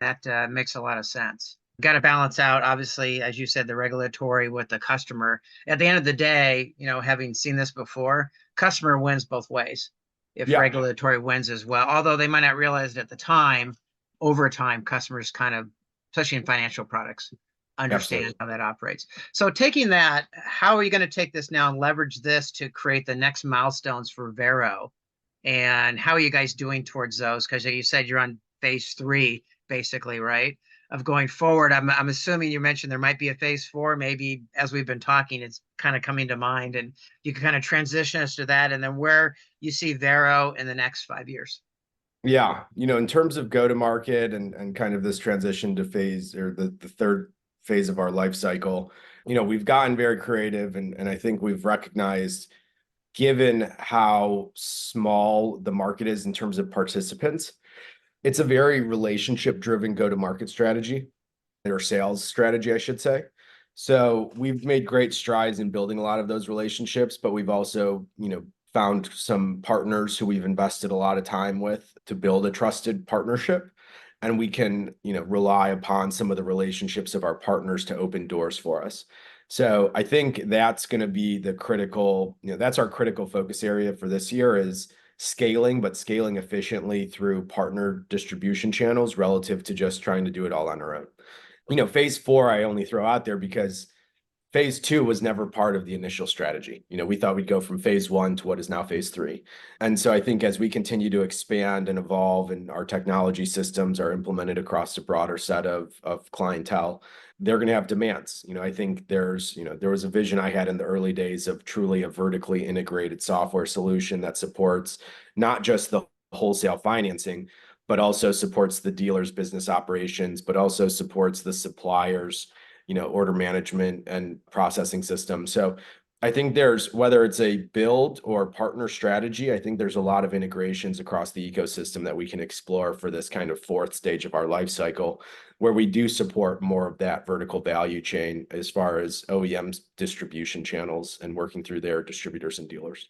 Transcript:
That makes a lot of sense. Got to balance out, obviously, as you said, the regulatory with the customer. At the end of the day, having seen this before, customer wins both ways if Yeah, regulatory wins as well. Although they might not realize it at the time, over time, customers kind of, especially in financial products, understand absolutely. how that operates. So, taking that, how are you going to take this now and leverage this to create the next milestones for Vero? And how are you guys doing towards those? Because you said you're on phase three, basically, right? Of going forward. I'm assuming you mentioned there might be a phase four. Maybe as we've been talking, it's kind of coming to mind, and you can kind of transition us to that, and then where you see Vero in the next 5 years. Yeah, in terms of go to market and kind of this transition to phase or the third phase of our life cycle, we've gotten very creative and I think we've recognized, given how small the market is in terms of participants, it's a very relationship driven go to market strategy or sales strategy, I should say. So we've made great strides in building a lot of those relationships, but we've also, found some partners who we've invested a lot of time with to build a trusted partnership. And we can, rely upon some of the relationships of our partners to open doors for us. So I think that's going to be the critical, that's our critical focus area for this year is scaling, but scaling efficiently through partner distribution channels relative to just trying to do it all on our own. Phase four, I only throw out there because phase two was never part of the initial strategy. We thought we'd go from phase one to what is now phase three. And so I think as we continue to expand and evolve and our technology systems are implemented across a broader set of clientele, they're going to have demands. I think there was a vision I had in the early days of truly a vertically integrated software solution that supports not just the wholesale financing, but also supports the dealer's business operations, but also supports the suppliers, order management and processing system. So I think whether it's a build or partner strategy, I think there's a lot of integrations across the ecosystem that we can explore for this kind of fourth stage of our life cycle, where we do support more of that vertical value chain as far as OEMs distribution channels and working through their distributors and dealers.